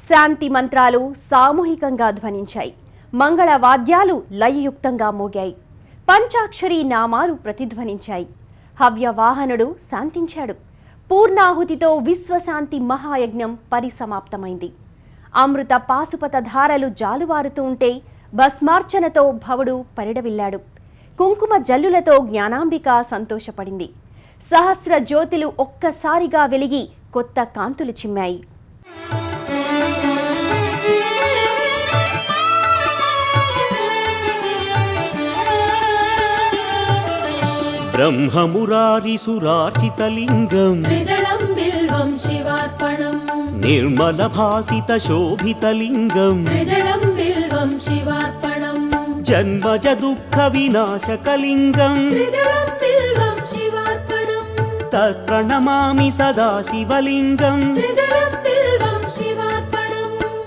శాంతి మంత్రాలు సామూహికంగా ధ్వనించాయి. మంగళ వాద్యాలు లయయుక్తంగా మోగాయి. పంచాక్షరి నామాలు ప్రతిధ్వనించాయి. హవ్యవాహనుడు శాంతించాడు. పూర్ణాహుతితో విశ్వశాంతి మహాయజ్ఞం పరిసమాప్తమైంది. అమృత పాశుపత ధారలు జాలువారుతూ ఉంటే భస్మార్చనతో భవుడు పరిడవిల్లాడు. కుంకుమ జల్లులతో జ్ఞానాంబిక సంతోషపడింది. సహస్ర జ్యోతులు ఒక్కసారిగా వెలిగి కొత్త కాంతులు చిమ్మాయి. బ్రహ్మమురారిసురార్చితలింగం త్రిదళం బిల్వం శివార్పణం నిర్మల భాసిత శోభితలింగం త్రిదళం బిల్వం శివార్పణం జన్మజ దుఃఖ వినాశకలింగం త్రిదళం బిల్వం శివార్పణం తత్ప్రణమామి సదా శివలింగం త్రిదళం బిల్వం శివార్పణం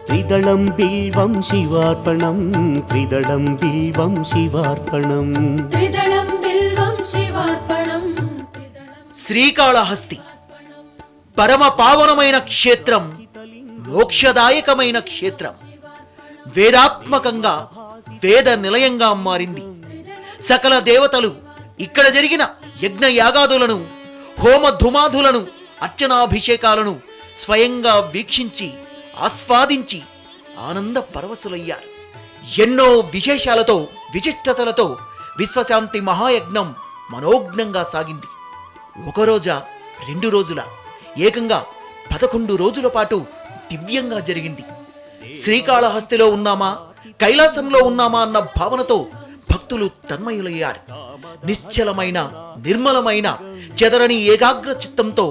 త్రిదళం బిల్వం శివార్పణం త్రిదళం బిల్వం శివార్పణం త్రిదళం బిల్వం శివార్పణం. శ్రీకాళహస్తి పరమ పావనమైన క్షేత్రం, మోక్షదాయకమైన క్షేత్రం. వేదాత్మకంగా వేద నిలయంగా మారింది. సకల దేవతలు ఇక్కడ జరిగిన యజ్ఞ యాగాదులను, హోమ ధుమాధులను, అర్చనాభిషేకాలను స్వయంగా వీక్షించి ఆస్వాదించి ఆనంద పరవశులయ్యారు. ఎన్నో విశేషాలతో విశిష్టతలతో విశ్వశాంతి మహాయజ్ఞం మనోజ్ఞంగా సాగింది. ఒకరోజా 2 రోజుల ఏకంగా 11 రోజుల పాటు దివ్యంగా జరిగింది. శ్రీకాళహస్తిలో ఉన్నామా, కైలాసంలో ఉన్నామా అన్న భావనతో భక్తులు తన్మయులయ్యారు. నిశ్చలమైన నిర్మలమైన చెదరని ఏకాగ్ర చిత్తంతో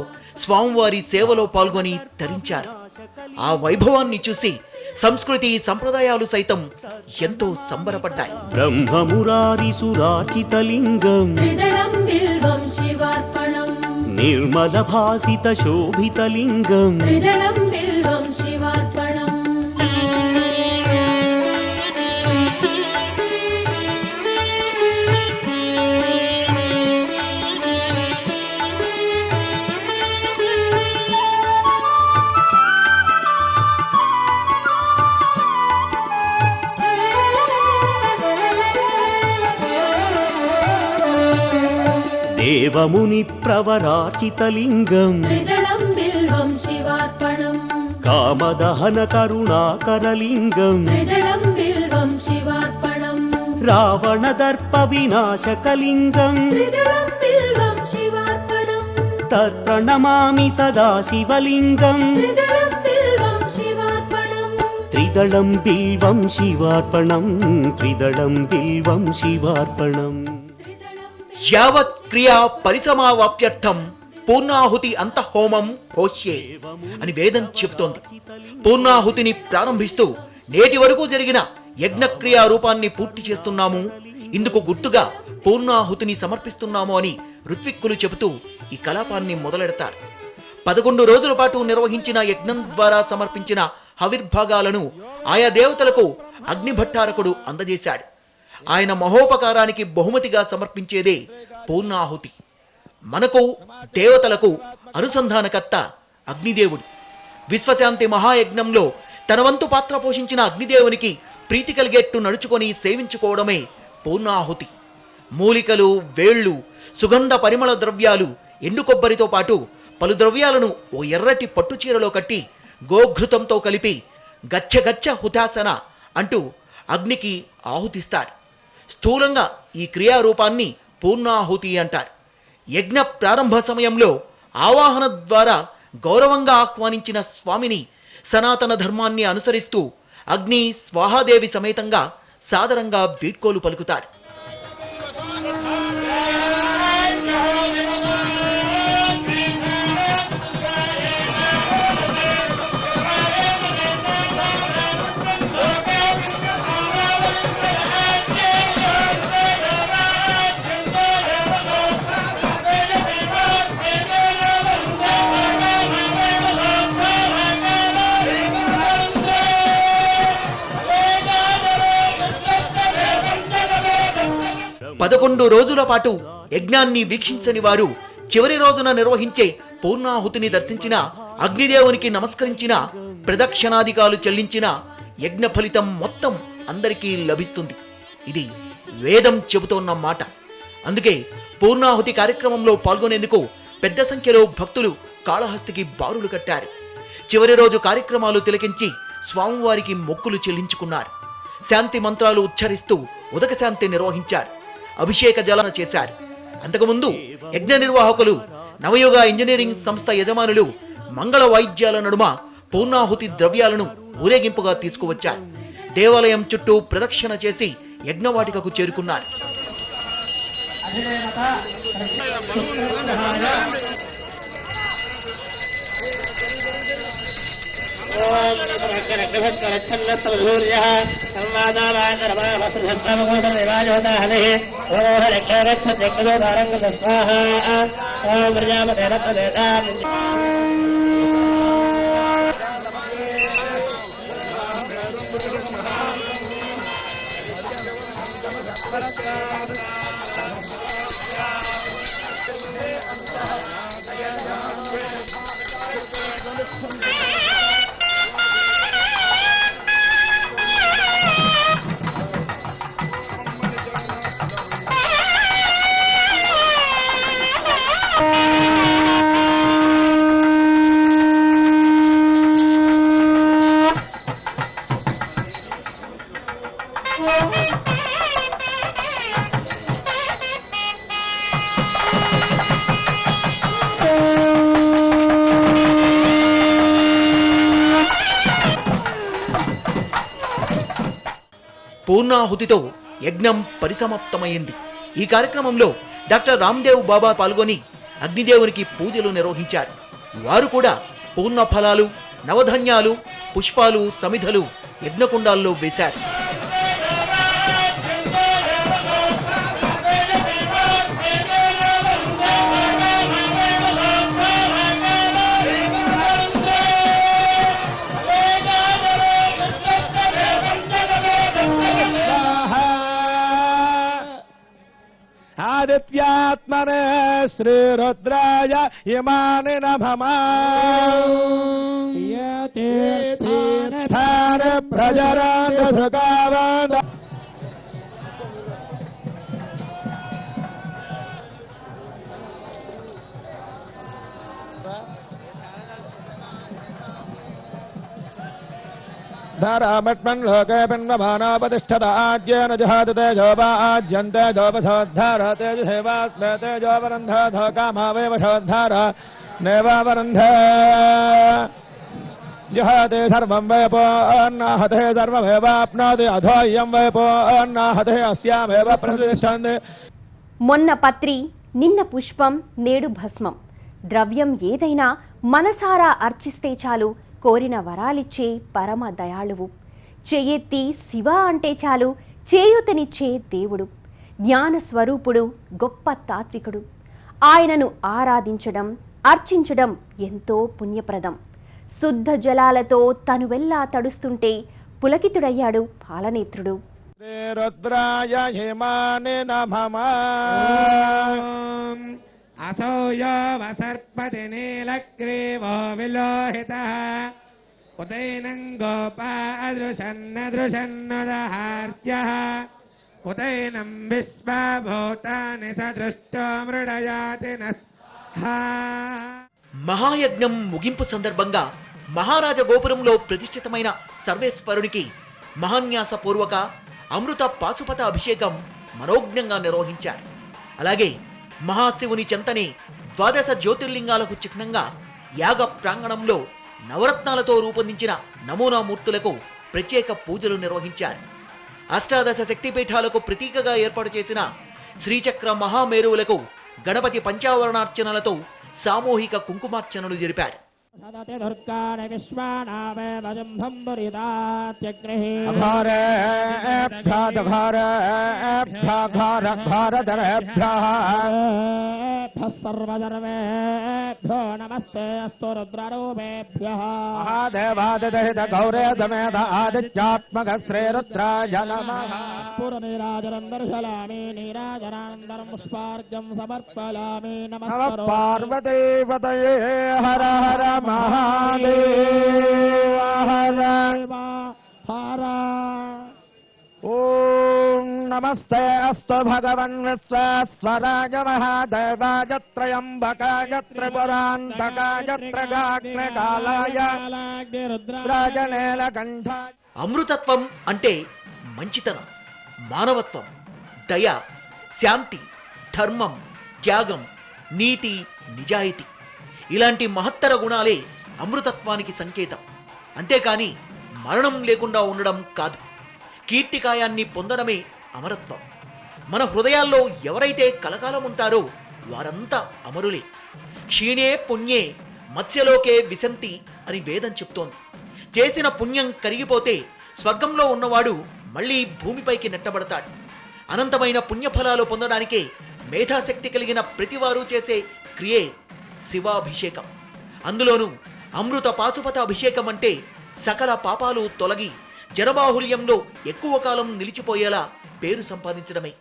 స్వామివారి సేవలో పాల్గొని తరించారు. ఆ వైభవాన్ని చూసి సంస్కృతి సంప్రదాయాలు సైతం ఎంతో సంబరపడ్డాయి. బ్రహ్మమురారిసురార్చితలింగం త్రిదళం బిల్వం శివార్పణం నిర్మల భాసిత శోభితలింగం త్రిదళం బిల్వం శివార్పణం. దేవముని ప్రవరార్చితలింగం త్రిదళం బిల్వం శివార్పణం కామదహన కరుణాకరలింగం త్రిదళం బిల్వం శివార్పణం రావణ దర్ప వినాశకలింగం త్రిదళం బిల్వం శివార్పణం తత్ప్రణమామి సదా శివలింగం త్రిదళం బిల్వం శివార్పణం త్రిదళం బిల్వం శివార్పణం త్రిదళం బిల్వం శివార్పణం. యావత్ క్రియా పరిసమావాప్యర్థం పూర్ణాహుతి అంతఃహోమం హోష్యే అని వేదం చెబుతోంది. పూర్ణాహుతిని ప్రారంభిస్తూ నేటి వరకు జరిగిన యజ్ఞక్రియా రూపాన్ని పూర్తి చేస్తున్నాము, ఇందుకు గుర్తుగా పూర్ణాహుతిని సమర్పిస్తున్నాము అని ఋత్విక్కులు చెబుతూ ఈ కలాపాన్ని మొదలెడతారు. 11 రోజుల పాటు నిర్వహించిన యజ్ఞం ద్వారా సమర్పించిన హవిర్భాగాలను ఆయా దేవతలకు అగ్నిభట్టారకుడు అందజేశాడు. ఆయన మహోపకారానికి బహుమతిగా సమర్పించేదే పూర్ణాహుతి. మనకు దేవతలకు అనుసంధానకర్త అగ్నిదేవుడు. విశ్వశాంతి మహాయజ్ఞంలో తన వంతు పాత్ర పోషించిన అగ్నిదేవునికి ప్రీతి కలిగేట్టు నడుచుకొని సేవించుకోవడమే పూర్ణాహుతి. మూలికలు, వేళ్లు, సుగంధ పరిమళ ద్రవ్యాలు, ఎండు కొబ్బరితో పాటు పలు ద్రవ్యాలను ఓ ఎర్రటి పట్టుచీరలో కట్టి గోఘృతంతో కలిపి గచ్చ గచ్చ హుతాసన అంటూ అగ్నికి ఆహుతిస్తారు. స్థూలంగా ఈ క్రియారూపాన్ని పూర్ణాహుతి అంటారు. యజ్ఞ ప్రారంభ సమయంలో ఆవాహన ద్వారా గౌరవంగా ఆహ్వానించిన స్వామిని సనాతన ధర్మాన్ని అనుసరిస్తూ అగ్ని స్వాహాదేవి సమేతంగా సాదరంగా వీడ్కోలు పలుకుతారు. పదకొండు రోజుల పాటు యజ్ఞాన్ని వీక్షించని వారు చివరి రోజున నిర్వహించే పూర్ణాహుతిని దర్శించిన అగ్నిదేవునికి నమస్కరించిన, ప్రదక్షిణాధికాలు చెల్లించిన యజ్ఞ ఫలితం మొత్తం అందరికీ లభిస్తుంది. ఇది వేదం చెబుతోన్న మాట. అందుకే పూర్ణాహుతి కార్యక్రమంలో పాల్గొనేందుకు పెద్ద సంఖ్యలో భక్తులు కాళహస్తికి బారులు కట్టారు. చివరి రోజు కార్యక్రమాలు తిలకించి స్వామివారికి మొక్కులు చెల్లించుకున్నారు. శాంతి మంత్రాలు ఉచ్చరిస్తూ ఉదక శాంతి నిర్వహించారు. అభిషేక జలన చేశారు. అంతకుముందు యజ్ఞ నిర్వాహకులు, నవయుగ ఇంజనీరింగ్ సంస్థ యజమానులు మంగళ వాయిద్యాల నడుమ పూర్ణాహుతి ద్రవ్యాలను ఊరేగింపుగా తీసుకువచ్చారు. దేవాలయం చుట్టూ ప్రదక్షిణ చేసి యజ్ఞవాటికకు చేరుకున్నారు. పూర్ణాహుతితో యజ్ఞం పరిసమాప్తమైంది. ఈ కార్యక్రమంలో డాక్టర్ రామ్దేవ్ బాబా పాల్గొని అగ్నిదేవునికి పూజలు నిర్వహించారు. వారు కూడా పూర్ణ ఫలాలు, నవధాన్యాలు, పుష్పాలు, సమిధలు యజ్ఞకుండాల్లో వేశారు. ఆదిత్యాత్మనే శ్రీరుద్రాయ ఇమాని నమః ప్రజరాంగ సుఖావంద ధారామట్మన్ లోకే పిన్వమానోపతిష్ఠత ఆజ్యేన జహాత తేజోపా ఆజ్యంతే జోపసోద్ధార తేజసేవాస్మే తేజోపరంధో కామావేవ సోద్ధార నేవావరంధ జహాతే సర్వం వైపోన్నాహతే సర్వమేవాప్నోతి అధోయం వైపోన్నాహతే అస్యామేవ ప్రతిష్టంతే. మొన్న పత్రి, నిన్న పుష్పం, నేడు భస్మం. ద్రవ్యం ఏదైనా మనసారా అర్చిస్తే చాలు కోరిన వరాలిచ్చే పరమ దయాళువు. చెయ్యెత్తి శివ అంటే చాలు చేయూతనిచ్చే దేవుడు. జ్ఞాన స్వరూపుడు, గొప్ప తాత్వికుడు. ఆయనను ఆరాధించడం, అర్చించడం ఎంతో పుణ్యప్రదం. శుద్ధ జలాలతో తనువెల్లా తడుస్తుంటే పులకితుడయ్యాడు పాలనేత్రుడు. రుద్రాయ హిమాని నమః అసౌయో వసర్పతి నీలగ్రీవో విలోహితః ఉదైనం గోపా అదృశన్నదృశన్నదహార్త్యః ఉదైనం విశ్వభూతాని సదృష్టో మృడయాతి నః. మహాయజ్ఞం ముగింపు సందర్భంగా మహారాజ గోపురంలో ప్రతిష్ఠితమైన సర్వేశ్వరునికి మహాన్యాసపూర్వక అమృత పాశుపత అభిషేకం మనోజ్ఞంగా నిర్వహించారు. అలాగే మహాశివుని చెంతనే 12 జ్యోతిర్లింగాలకు చిహ్నంగా యాగ ప్రాంగణంలో నవరత్నాలతో రూపొందించిన నమూనా మూర్తులకు ప్రత్యేక పూజలు నిర్వహించారు. 18 శక్తిపీఠాలకు ప్రతీకగా ఏర్పాటు చేసిన శ్రీచక్ర మహామేరువులకు గణపతి పంచావరణార్చనలతో సామూహిక కుంకుమార్చనలు జరిపారు. సర్వధర్మేభ్యో నమస్తే అస్తు రుద్రరూపేభ్యః మహాదేవాదిదహిత గౌరే సమేత ఆదిత్యాత్మక శ్రీరుద్రాయ నమః. పురనీరాజనం దర్శయామి నీరాజనానందరం పుష్పార్ఘ్యం సమర్పయామి. నమః పార్వతీపతయే హర హర మహా నమస్తే అస్తు భగవన్ విశ్వేశ్వరాయ మహాదేవాయ త్రయంబకాయ త్రిపురాంతకాయ త్రిగాగ్నికాలాయ రాజనీలకంఠాయ. అమృతత్వం అంటే మంచితనం, మానవత్వం, దయ, శాంతి, ధర్మం, త్యాగం, నీతి, నిజాయితీ ఇలాంటి మహత్తర గుణాలే అమృతత్వానికి సంకేతం. అంతేకాని మరణం లేకుండా ఉండడం కాదు. కీర్తికాయాన్ని పొందడమే అమరత్వం. మన హృదయాల్లో ఎవరైతే కలకాలం ఉంటారో వారంతా అమరులే. క్షీణే పుణ్యే మత్స్యలోకే విశంతి అని వేదం చెప్తోంది. చేసిన పుణ్యం కరిగిపోతే స్వర్గంలో ఉన్నవాడు మళ్ళీ భూమిపైకి నెట్టబడతాడు. అనంతమైన పుణ్యఫలాలు పొందడానికే మేధాశక్తి కలిగిన ప్రతివారు చేసే క్రియే శివాభిషేకం. అందులోనూ అమృత పాశుపత అభిషేకం అంటే సకల పాపాలు తొలగి జనబాహుల్యంలో ఎక్కువ కాలం నిలిచిపోయేలా పేరు సంపాదించడమే.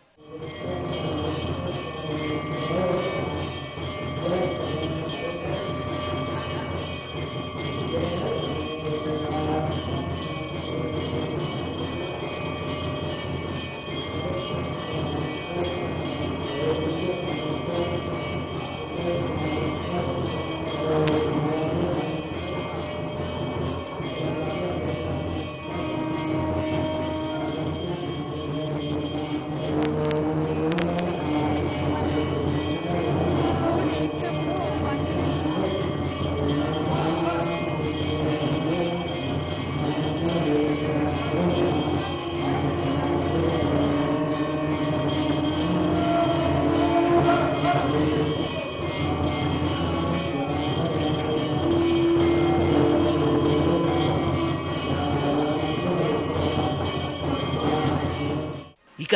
ఇక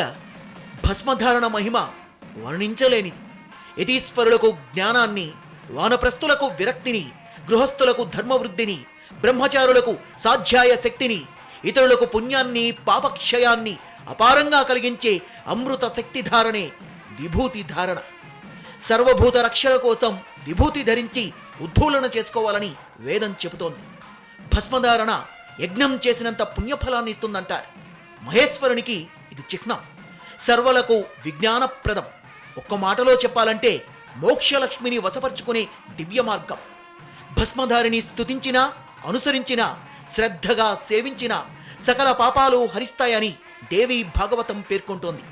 భస్మధారణ మహిమ వర్ణించలేనిది. యతీశ్వరులకు జ్ఞానాన్ని, వానప్రస్థులకు విరక్తిని, గృహస్థులకు ధర్మవృద్ధిని, బ్రహ్మచారులకు సాధ్యాయ శక్తిని, ఇతరులకు పుణ్యాన్ని, పాపక్షయాన్ని అపారంగా కలిగించే అమృత శక్తి ధారణే విభూతి ధారణ. సర్వభూత రక్షణ కోసం విభూతి ధరించి ఉద్ధూలన చేసుకోవాలని వేదం చెబుతోంది. భస్మధారణ యజ్ఞం చేసినంత పుణ్యఫలాన్ని ఇస్తుందంటారు. మహేశ్వరునికి ఇది చిహ్నం. సర్వలకు విజ్ఞానప్రదం. ఒక్క మాటలో చెప్పాలంటే మోక్షలక్ష్మిని వశపరుచుకునే దివ్య మార్గం. భస్మధారిని స్తుతించినా, అనుసరించినా, శ్రద్ధగా సేవించిన సకల పాపాలు హరిస్తాయని దేవి భాగవతం పేర్కొంటోంది.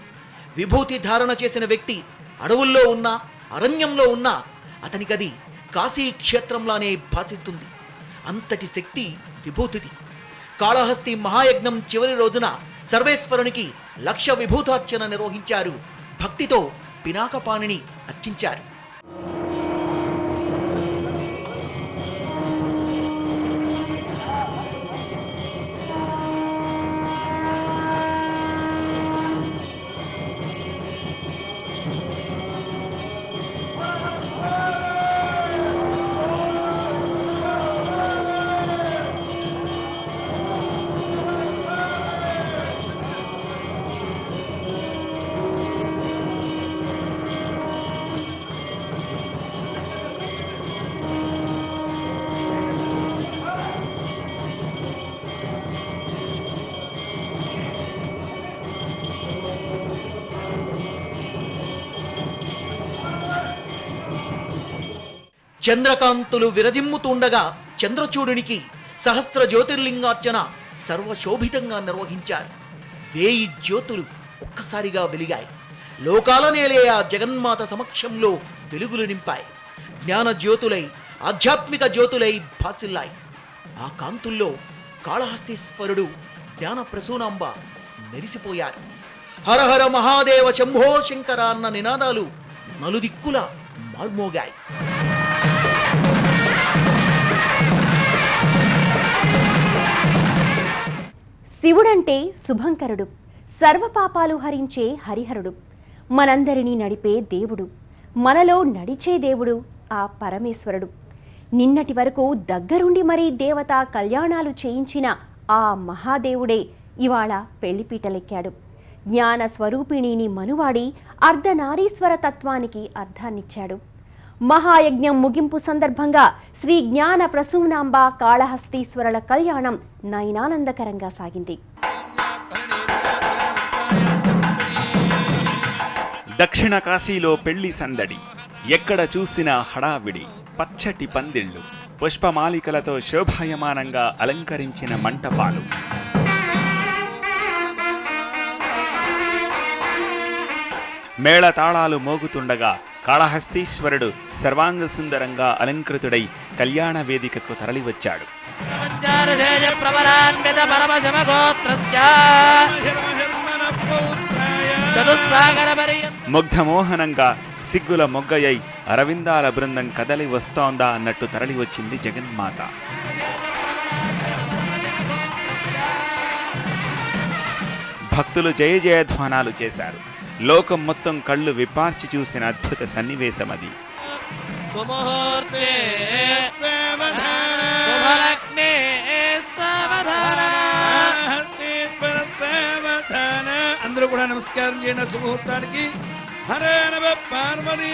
విభూతి ధారణ చేసిన వ్యక్తి అడవుల్లో ఉన్నా, అరణ్యంలో ఉన్నా అతనికది కాశీ క్షేత్రంలానే భాసిస్తుంది. అంతటి శక్తి విభూతిది. కాళహస్తి మహాయజ్ఞం చివరి రోజున సర్వేశ్వరునికి 1,00,000 విభూతార్చన నిర్వహించారు. భక్తితో పినాకపాణిని అర్చించారు. చంద్రకాంతులు విరజిమ్ముతుండగా చంద్రచూడునికి సహస్ర జ్యోతిర్లింగార్చన సర్వశోభితంగా నిర్వహించారు. 1000 జ్యోతులు ఒక్కసారిగా వెలిగాయి. లోకాల నేలే ఆ జగన్మాత సమక్షంలో వెలుగులు నింపాయి. జ్ఞాన జ్యోతులై, ఆధ్యాత్మిక జ్యోతులై భాసిల్లాయి. ఆ కాంతుల్లో కాళహస్తీశ్వరుడు, జ్ఞాన ప్రసూనాంబ మెరిసిపోయారు. హరహర మహాదేవ శంభో శంకర అన్న నినాదాలు నలుదిక్కులా మార్మోగాయి. శివుడంటే శుభంకరుడు, సర్వపాపాలు హరించే హరిహరుడు, మనందరినీ నడిపే దేవుడు, మనలో నడిచే దేవుడు ఆ పరమేశ్వరుడు. నిన్నటి వరకు దగ్గరుండి మరీ దేవతా కళ్యాణాలు చేయించిన ఆ మహాదేవుడే ఇవాళ పెళ్లిపీటలెక్కాడు. జ్ఞాన స్వరూపిణిని మనువాడి అర్ధనారీశ్వర తత్వానికి అర్థాన్నిచ్చాడు. మహాయజ్ఞం ముగింపు సందర్భంగా శ్రీ జ్ఞాన ప్రసూనాంబ కాళహస్తీశ్వరుల కళ్యాణం నయనానందకరంగా సాగింది. దక్షిణ కాశీలో పెళ్లి సందడి, ఎక్కడ చూసినా హడావిడి, పచ్చటి పందిళ్లు, పుష్పమాలికలతో శోభాయమానంగా అలంకరించిన మంటపాలు. మేళతాళాలు మోగుతుండగా కాళహస్తీశ్వరుడు సర్వాంగ సుందరంగా అలంకృతుడై కళ్యాణ వేదికకు తరలివచ్చాడు. ముగ్ధమోహనంగా సిగ్గుల మొగ్గయ్యై అరవిందాల బృందం కదలి వస్తోందా అన్నట్టు తరలివచ్చింది జగన్మాత. భక్తులు జయ జయధ్వానాలు చేశారు. లోకం మొత్తం కళ్ళు విప్పార్చి చూసిన అద్భుత సన్నివేశమది. అందరూ కూడా నమస్కారం చేయండి శుభముహూర్తానికి. హరే నమ పార్వతీ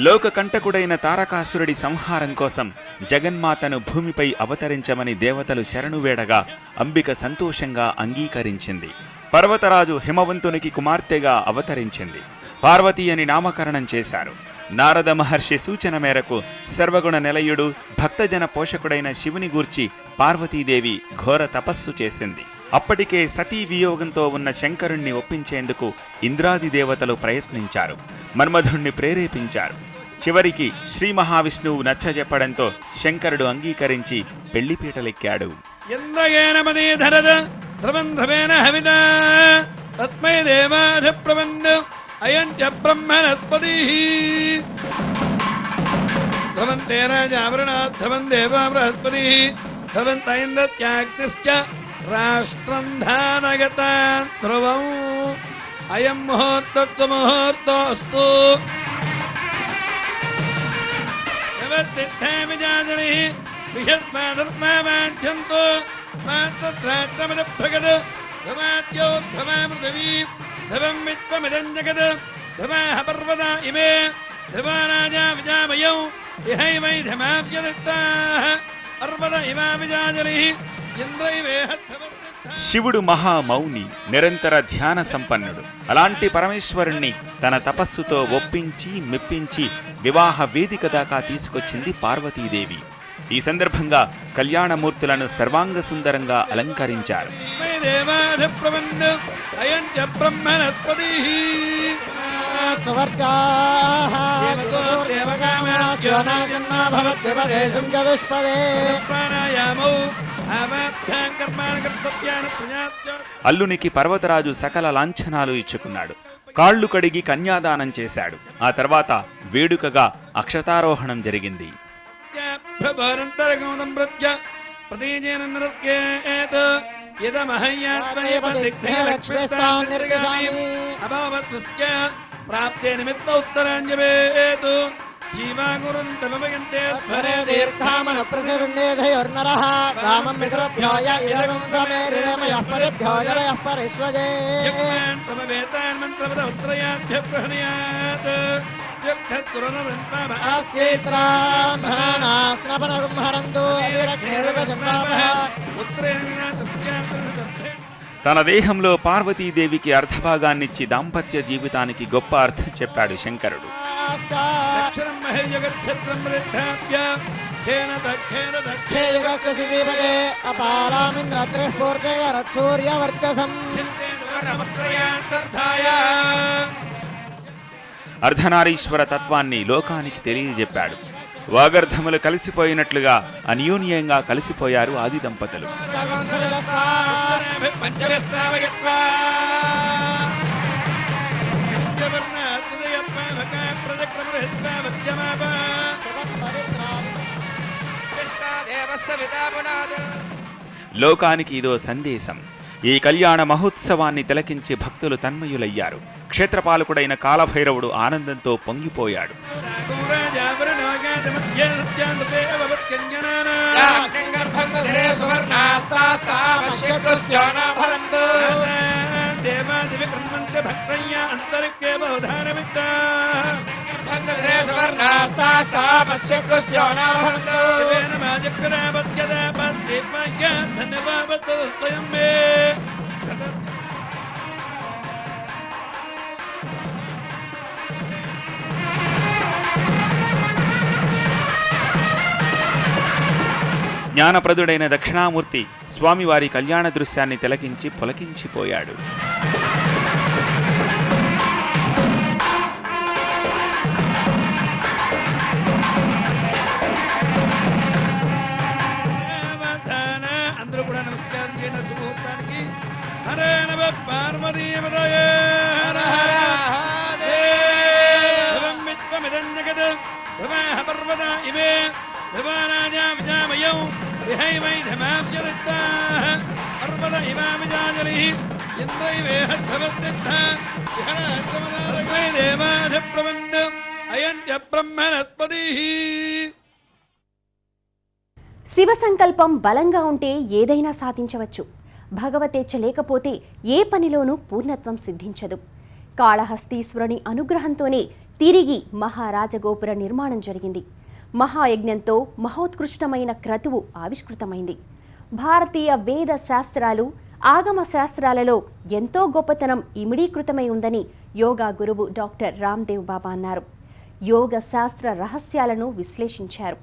లోక కంటకుడైన తారకాసురుడి సంహారం కోసం జగన్మాతను భూమిపై అవతరించమని దేవతలు శరణు వేడగా అంబిక సంతోషంగా అంగీకరించింది. పర్వతరాజు హిమవంతునికి కుమార్తెగా అవతరించింది. పార్వతీ అని నామకరణం చేశారు. నారద మహర్షి సూచన మేరకు సర్వగుణ నిలయుడు భక్తజన పోషకుడైన శివుని గూర్చి పార్వతీదేవి ఘోర తపస్సు చేసింది. అప్పటికే సతీ వియోగంతో ఉన్న శంకరుణ్ణి ఒప్పించేందుకు ఇంద్రాది దేవతలు ప్రయత్నించారు. మన్మధుణ్ణి ప్రేరేపించారు. చివరికి శ్రీ మహావిష్ణువు నచ్చజెప్పడంతో శంకరుడు అంగీకరించి పెళ్లిపీటలెక్కాడు. అయంచ బ్రహ్మణస్పతి ధ్రువంతే రాజావరణాత్ ధ్రువం దేవా బృహస్పతి ధ్రువంత ఇంద్రత్యాగ్నిశ్చ రాష్ట్రం ధానగతాన్ ధ్రువం అయం ముహూర్తస్తు ముహూర్తోస్తు విజాజని విహస్మాధర్మావాంఛంతు మాత్రాత్రమిదభ్రగద్ ధ్రువాద్యో ధ్రువామృతవీ ధ్రువం విశ్వమిదం జగద్ ధ్రువాః పర్వతా ఇమే ధ్రువా రాజా విజామయౌ ఇహైవై ధమాభ్యదిత్తాః పర్వత ఇమా విజాజలిః ఇంద్రైవేహ శివుడు మహామౌని, నిరంతర ధ్యాన సంపన్నుడు. అలాంటి పరమేశ్వరుణ్ణి తన తపస్సుతో ఒప్పించి మెప్పించి వివాహ వేదిక దాకా తీసుకొచ్చింది పార్వతీదేవి. ఈ సందర్భంగా కళ్యాణమూర్తులను సర్వాంగ సుందరంగా అలంకరించారు. అల్లునికి పర్వతరాజు సకల లాంఛనాలు ఇచ్చుకున్నాడు. కాళ్లు కడిగి కన్యాదానం చేశాడు. ఆ తర్వాత వేడుకగా అక్షతారోహణం జరిగింది. ప్రాప్తే నిమిత్త ఉత్తరాంజవేత్ జీవాగురుం తమభయంతే స్మరే దీర్ఘామన ప్రతిర్నేధయోర్నరః రామం మిత్రభ్యోయ ఇదగం సమేరేమయః పరిభ్యోయరయః పరిష్వజే తమవేతాన్ మంత్రవద ఉత్తరయాధ్య ప్రహణయాత్ తన దేహంలో పార్వతీదేవికి అర్ధభాగాన్నిచ్చి దాంపత్య జీవితానికి గొప్ప అర్థం చెప్పాడు శంకరుడు. అర్ధనారీశ్వర తత్వాన్ని లోకానికి తెలియజెప్పాడు. వాగర్ధములు కలిసిపోయినట్లుగా అన్యోన్యంగా కలిసిపోయారు ఆది దంపతులు. లోకానికి ఇదో సందేశం. ఈ కళ్యాణ మహోత్సవాన్ని తిలకించి భక్తులు తన్మయులయ్యారు. క్షేత్రపాలకుడైన కాలభైరవుడు ఆనందంతో పొంగిపోయాడు. धन्यवाद स्वयं मे జ్ఞానప్రదుడైన దక్షిణామూర్తి స్వామివారి కళ్యాణ దృశ్యాన్ని తిలకించి పులకించిపోయాడు. అందరూ కూడా నమస్కారం చేయండి శుభముహూర్తానికి. హరే నమ పార్వతీపతయే హర హర దేవం విశ్వమిదం జగత్ ధ్రువాః పర్వతా ఇమే ధ్రువారాజా విజామయౌ విహైవై ధమాబ్జరిత్తాః పర్వత ఇమావిజాజలిః ఇంద్రైవేహద్భవత్తిష్ఠ విహరాజమనారగై దేవాధిప్రబంధం అయంత్య బ్రహ్మణస్పతిః. శివ సంకల్పం బలంగా ఉంటే ఏదైనా సాధించవచ్చు. భగవతేచ్ఛ లేకపోతే ఏ పనిలోనూ పూర్ణత్వం సిద్ధించదు. కాళహస్తీశ్వరుని అనుగ్రహంతోనే తిరిగి మహారాజగోపుర నిర్మాణం జరిగింది. మహాయజ్ఞంతో మహోత్కృష్టమైన క్రతువు ఆవిష్కృతమైంది. భారతీయ వేద శాస్త్రాలు, ఆగమ శాస్త్రాలలో ఎంతో గొప్పతనం ఇమిడీకృతమై ఉందని యోగా గురువు డాక్టర్ రామ్దేవ్ బాబా అన్నారు. యోగ శాస్త్ర రహస్యాలను విశ్లేషించారు.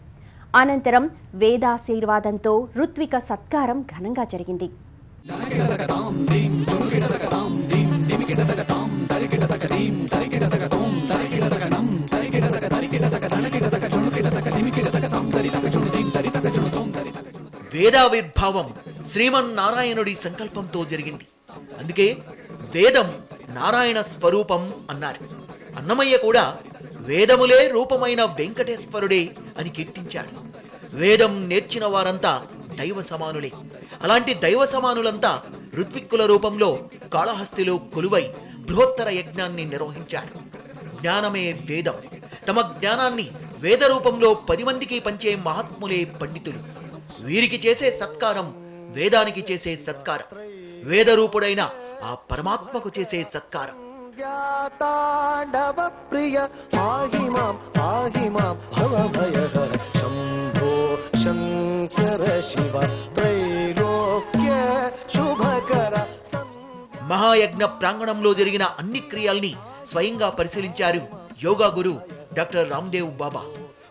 అనంతరం వేదాశీర్వాదంతో ఋత్విక సత్కారం ఘనంగా జరిగింది. వేదావిర్భావం శ్రీమన్నారాయణుడి సంకల్పంతో జరిగింది. అందుకే వేదం నారాయణ స్వరూపం అన్నారు. అన్నమయ్య కూడా వేదములే రూపమైన వెంకటేశ్వరుడే అని కీర్తించాడు. వేదం నేర్చిన వారంతా దైవ సమానులే. అలాంటి దైవ సమానులంతా ఋత్విక్కుల రూపంలో కాళహస్తిలో కొలువై బృహత్తర యజ్ఞాన్ని నిర్వహించారు. జ్ఞానమే వేదం. తమ జ్ఞానాన్ని వేద రూపంలో 10 మందికి పంచే మహాత్ములే పండితులు. వీరికి చేసే సత్కారం వేదానికి చేసే సత్కారం, వేద రూపుడైన ఆ పరమాత్మకు చేసే సత్కారం. తాండవ ప్రియ పాహి మాం భవ భయహర శంభో శంకర శివ త్రైలోక్య శుభకర. మహాయజ్ఞ ప్రాంగణంలో జరిగిన అన్ని క్రియల్ని స్వయంగా పరిశీలించారు యోగా గురు డాక్టర్ రామ్దేవ్ బాబా.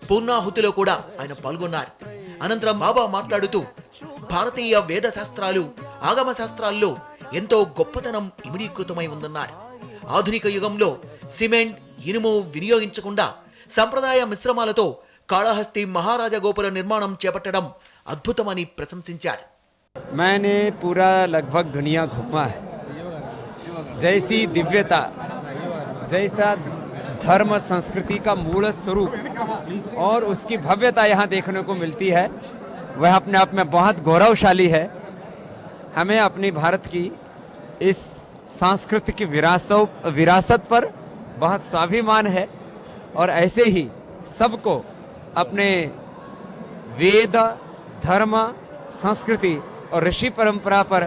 పూర్ణాహుతిలో కూడా ఆయన పాల్గొన్నారు. అనంతరం బాబా మాట్లాడుతూ భారతీయ వేద శాస్త్రాలు, ఆగమ శాస్త్రాల్లో ఎంతో గొప్పతనం ఇమిడీకృతమై ఉందన్నారు. ఆధునిక యుగంలో సిమెంట్, ఇనుము వినియోగించకుండా సంప్రదాయ మిశ్రమాలతో కాళహస్తి మహారాజ గోపుర నిర్మాణం చేపట్టడం అద్భుతమని ప్రశంసించారు. मैंने पूरा लगभग दुनिया घूमा है. जैसी दिव्यता, जैसा धर्म संस्कृति का मूल स्वरूप और उसकी भव्यता यहाँ देखने को मिलती है, वह अपने आप में बहुत गौरवशाली है. हमें अपनी भारत की इस सांस्कृतिक विरासत पर बहुत स्वाभिमान है और ऐसे ही सबको अपने वेद, धर्म, संस्कृति और ऋषि परंपरा पर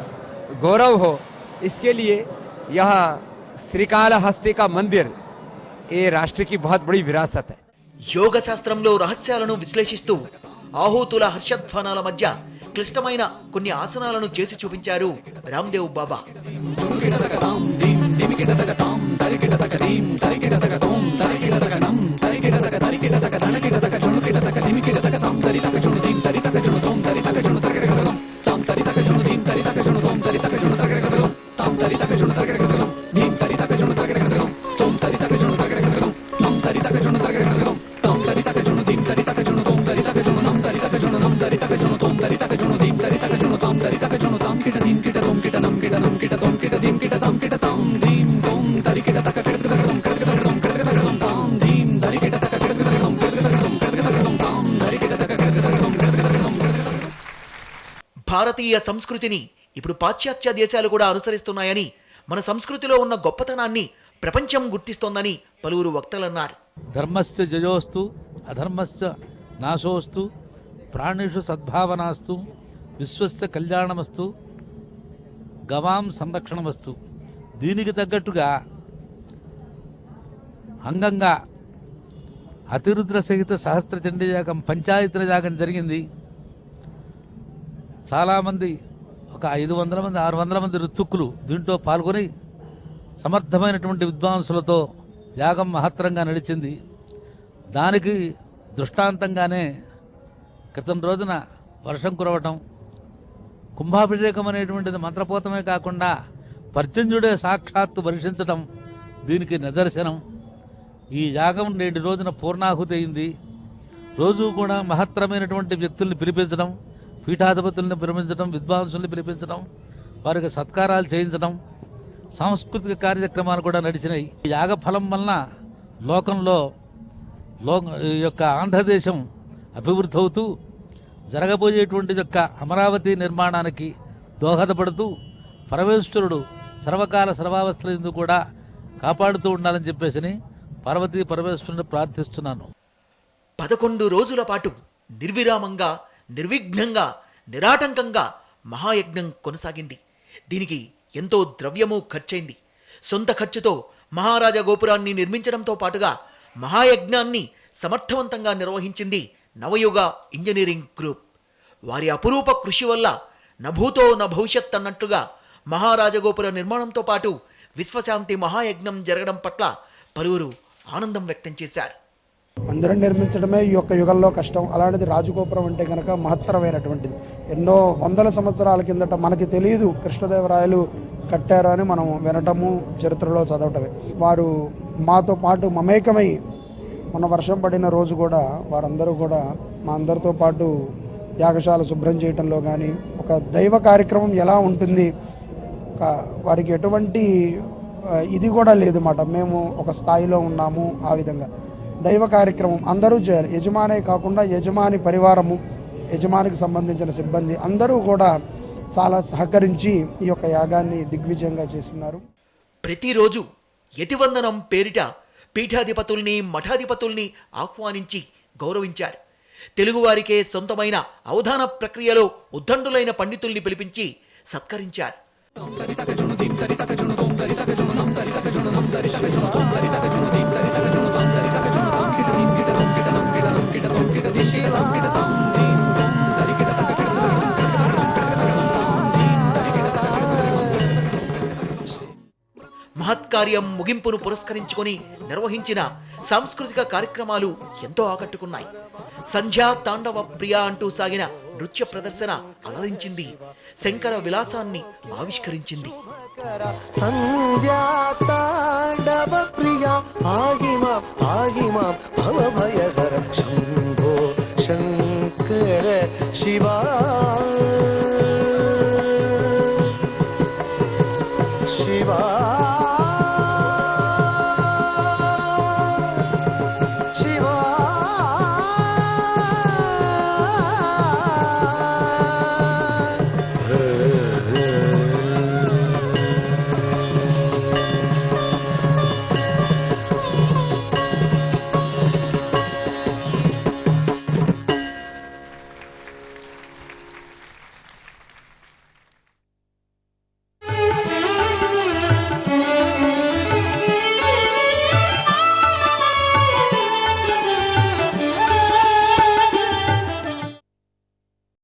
गौरव हो. इसके लिए यह श्रीकाళహస్తి का मंदिर ये राष्ट्र की बहुत बड़ी विरासत है. యోగ శాస్త్రంలో రహస్యాలను విశ్లేషిస్తూ ఆహూతుల హర్షధ్వానాల మధ్య క్లిష్టమైన కొన్ని ఆసనాలను చేసి చూపించారు రామ్దేవ్ బాబా. భారతీయ సంస్కృతిని ఇప్పుడు పాశ్చాత్య దేశాలు కూడా అనుసరిస్తున్నాయని, మన సంస్కృతిలో ఉన్న గొప్పతనాన్ని ప్రపంచం గుర్తిస్తోందని పలువురు వక్తలన్నారు. ధర్మస్య జయోస్తు అధర్మస్య నాశోస్తు ప్రాణిషు సద్భావనాస్తు విశ్వస్య కళ్యాణమస్తు గవాం సంరక్షణమస్తు. దీనికి తగ్గట్టుగా అంగంగా అతిరుద్ర సహిత సహస్ర చండీయాగం పంచాయతన యాగం జరిగింది. చాలామంది ఒక 500 మంది 600 మంది ఋత్విక్కులు దీంట్లో పాల్గొని సమర్థమైనటువంటి విద్వాంసులతో యాగం మహత్తరంగా నడిచింది. దానికి దృష్టాంతంగానే క్రితం రోజున వర్షం కురవటం, కుంభాభిషేకం అనేటువంటిది మంత్రపోతమే కాకుండా పర్జన్యుడే సాక్షాత్తు వర్షించటం దీనికి నిదర్శనం. ఈ యాగం నేటి రోజున పూర్ణాహుతి అయింది. రోజు కూడా మహత్తరమైనటువంటి వ్యక్తుల్ని పిలిపించడం, పీఠాధిపతుల్ని పిలిపించడం, విద్వాంసుల్ని పిలిపించడం, వారికి సత్కారాలు చేయించడం, సాంస్కృతిక కార్యక్రమాలు కూడా నడిచినాయి. ఈ యాగ ఫలం వలన లోకంలో ఈ యొక్క ఆంధ్రదేశం అభివృద్ధి అవుతూ జరగబోయేటువంటి యొక్క అమరావతి నిర్మాణానికి దోహదపడుతూ పరమేశ్వరుడు సర్వకాల సర్వావస్థలందు కూడా కాపాడుతూ ఉండాలని చెప్పేసి పార్వతీ పరమేశ్వరుని ప్రార్థిస్తున్నాను. 11 రోజుల పాటు నిర్విరామంగా, నిర్విఘ్నంగా, నిరాటంకంగా మహాయజ్ఞం కొనసాగింది. దీనికి ఎంతో ద్రవ్యము ఖర్చయింది. సొంత ఖర్చుతో మహారాజా గోపురాన్ని నిర్మించడంతో పాటుగా మహాయజ్ఞాన్ని సమర్థవంతంగా నిర్వహించింది నవయుగ ఇంజనీరింగ్ గ్రూప్. వారి అపురూప కృషి వల్ల నభూతో నభవిష్యత్ అన్నట్లుగా మహారాజగోపుర నిర్మాణంతో పాటు విశ్వశాంతి మహాయజ్ఞం జరగడం పట్ల పలువురు ఆనందం వ్యక్తం చేశారు. మందిరం నిర్మించడమే ఈ యొక్క యుగంలో కష్టం. అలాంటిది రాజగోపురం అంటే కనుక మహత్తరమైనటువంటిది. ఎన్నో వందల సంవత్సరాల కిందట మనకి తెలియదు కృష్ణదేవరాయలు కట్టారు అని మనం వినటము, చరిత్రలో చదవటమే. వారు మాతో పాటు మమేకమై మన వర్షం పడిన రోజు కూడా వారందరూ కూడా మా అందరితో పాటు యాగశాల శుభ్రం చేయటంలో కానీ, ఒక దైవ కార్యక్రమం ఎలా ఉంటుంది, వారికి ఎటువంటి ఇది కూడా లేదు మాట. మేము ఒక స్థాయిలో ఉన్నాము. ఆ విధంగా దైవ కార్యక్రమం అందరూ చేయాలి. యజమానే కాకుండా యజమాని పరివారము, యజమానికి సంబంధించిన సిబ్బంది అందరూ కూడా చాలా సహకరించి ఈ యొక్క యాగాన్ని దిగ్విజయంగా చేస్తున్నారు. ప్రతిరోజు యతివందనం పేరిట పీఠాధిపతుల్ని, మఠాధిపతుల్ని ఆహ్వానించి గౌరవించారు. తెలుగువారికే సొంతమైన అవధాన ప్రక్రియలో ఉద్దండులైన పండితుల్ని పిలిపించి సత్కరించారు. మహత్కార్యం ముగింపును పురస్కరించుకొని నిర్వహించిన సాంస్కృతిక కార్యక్రమాలు ఎంతో ఆకట్టుకున్నాయి. సంధ్యా తాండవ ప్రియ అంటూ సాగిన నృత్య ప్రదర్శన అలరించింది, శంకర విలాసాన్ని ఆవిష్కరించింది. సంధ్యా తాండవ ప్రియ ఆగిమా ఆగిమా భవ